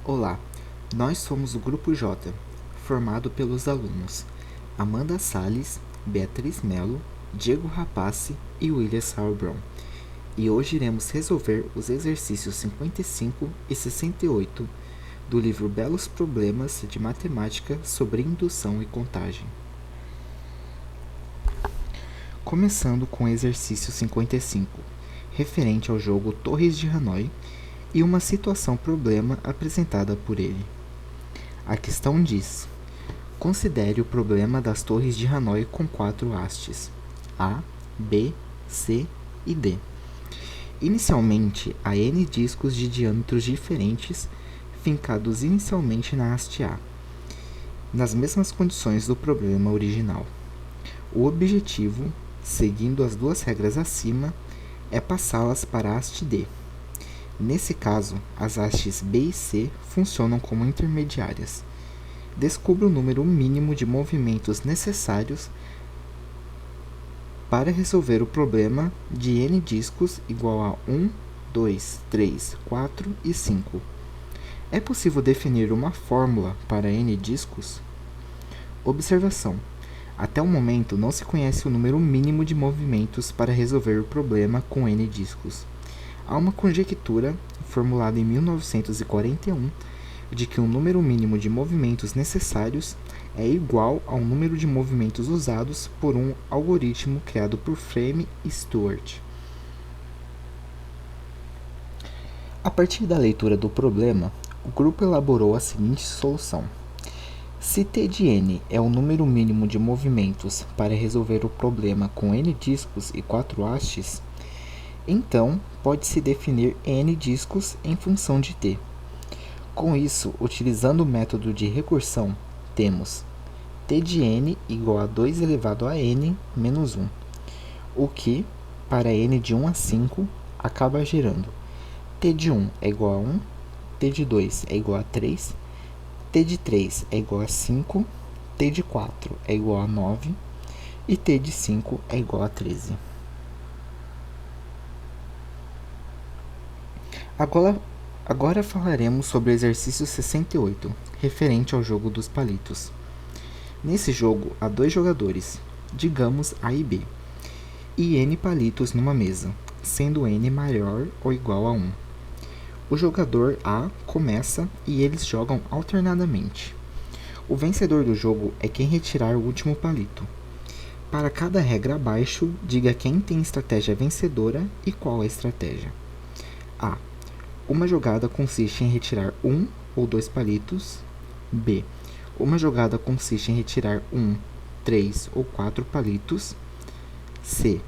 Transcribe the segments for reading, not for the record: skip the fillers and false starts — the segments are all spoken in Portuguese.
Olá, nós somos o Grupo J, formado pelos alunos Amanda Salles, Beatriz Melo, Diego Rapace e William Sauerbrunn. E hoje iremos resolver os exercícios 55 e 68 do livro Belos Problemas de Matemática sobre Indução e Contagem. Começando com o exercício 55, referente ao jogo Torres de Hanoi, e uma situação-problema apresentada por ele. A questão diz: considere o problema das torres de Hanoi com 4 hastes A, B, C e D. Inicialmente, há N discos de diâmetros diferentes fincados inicialmente na haste A, nas mesmas condições do problema original. O objetivo, seguindo as duas regras acima, é passá-las para a haste D. Nesse caso, as hastes B e C funcionam como intermediárias. Descubra o número mínimo de movimentos necessários para resolver o problema de N discos igual a 1, 2, 3, 4 e 5. É possível definir uma fórmula para N discos? Observação: até o momento não se conhece o número mínimo de movimentos para resolver o problema com N discos. Há uma conjectura, formulada em 1941, de que o número mínimo de movimentos necessários é igual ao número de movimentos usados por um algoritmo criado por Frame e Stewart. A partir da leitura do problema, o grupo elaborou a seguinte solução. Se T de N é o número mínimo de movimentos para resolver o problema com N discos e 4 hastes, então pode-se definir N discos em função de T. Com isso, utilizando o método de recursão, temos T de N igual a 2 elevado a N menos 1, o que, para N de 1 a 5, acaba gerando T de 1 é igual a 1, T de 2 é igual a 3, T de 3 é igual a 5, T de 4 é igual a 9 e T de 5 é igual a 13. Agora falaremos sobre o exercício 68, referente ao jogo dos palitos. Nesse jogo, há 2 jogadores, digamos A e B, e N palitos numa mesa, sendo N maior ou igual a 1. O jogador A começa e eles jogam alternadamente. O vencedor do jogo é quem retirar o último palito. Para cada regra abaixo, diga quem tem estratégia vencedora e qual a estratégia. A. Uma jogada consiste em retirar 1 ou 2 palitos. B. Uma jogada consiste em retirar 1, 3 ou 4 palitos. C.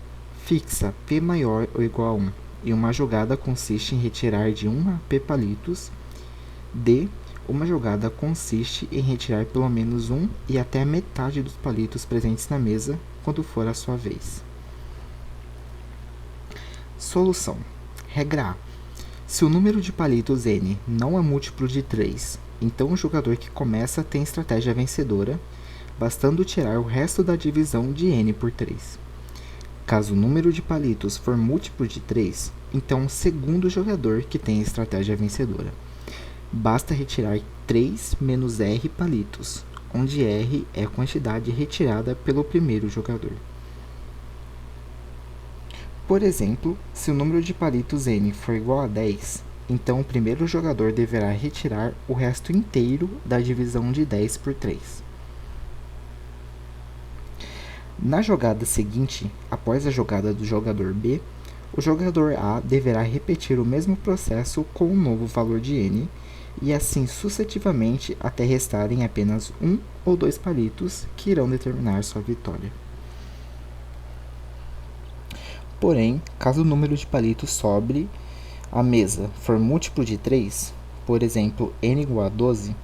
Fixa P maior ou igual a 1 e uma jogada consiste em retirar de 1 a P palitos. D. Uma jogada consiste em retirar pelo menos 1 e até a metade dos palitos presentes na mesa quando for a sua vez. Solução. Regra A. Se o número de palitos N não é múltiplo de 3, então o jogador que começa tem estratégia vencedora, bastando tirar o resto da divisão de N por 3. Caso o número de palitos for múltiplo de 3, então o segundo jogador que tem estratégia vencedora. Basta retirar 3 menos R palitos, onde R é a quantidade retirada pelo primeiro jogador. Por exemplo, se o número de palitos N for igual a 10, então o primeiro jogador deverá retirar o resto inteiro da divisão de 10 por 3. Na jogada seguinte, após a jogada do jogador B, o jogador A deverá repetir o mesmo processo com um novo valor de N, e assim sucessivamente até restarem apenas 1 ou 2 palitos que irão determinar sua vitória. Porém, caso o número de palitos sobre a mesa for múltiplo de 3, por exemplo, N igual a 12,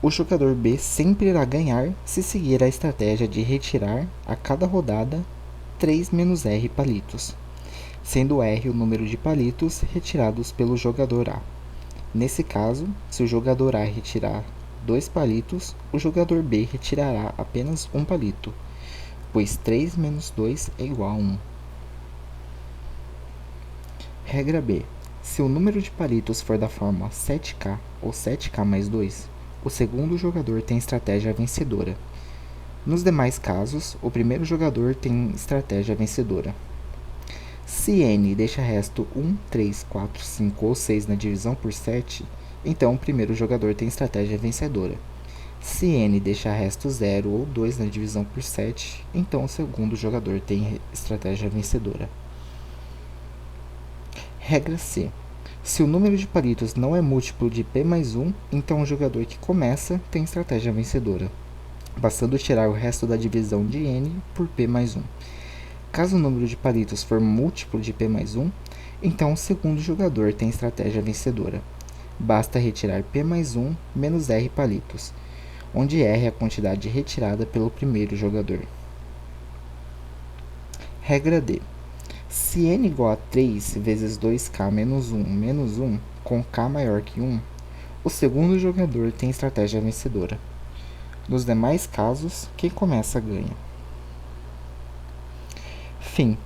o jogador B sempre irá ganhar se seguir a estratégia de retirar a cada rodada 3 menos R palitos, sendo R o número de palitos retirados pelo jogador A. Nesse caso, se o jogador A retirar 2 palitos, o jogador B retirará apenas 1 palito, pois 3 menos 2 é igual a 1. Regra B. Se o número de palitos for da forma 7K ou 7K mais 2, o segundo jogador tem estratégia vencedora. Nos demais casos, o primeiro jogador tem estratégia vencedora. Se n deixa resto 1, 3, 4, 5 ou 6 na divisão por 7, então o primeiro jogador tem estratégia vencedora. Se n deixa resto 0 ou 2 na divisão por 7, então o segundo jogador tem estratégia vencedora. Regra C. Se o número de palitos não é múltiplo de p mais 1, então o jogador que começa tem estratégia vencedora, bastando tirar o resto da divisão de n por p mais 1. Caso o número de palitos for múltiplo de p mais 1, então o segundo jogador tem estratégia vencedora. Basta retirar p mais 1 menos r palitos, onde r é a quantidade retirada pelo primeiro jogador. Regra D. Se n igual a 3 vezes 2k menos 1, com k maior que 1, o segundo jogador tem estratégia vencedora. Nos demais casos, quem começa ganha. Fim.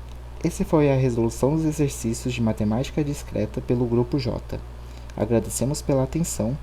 Esse foi a resolução dos exercícios de matemática discreta pelo Grupo J. Agradecemos pela atenção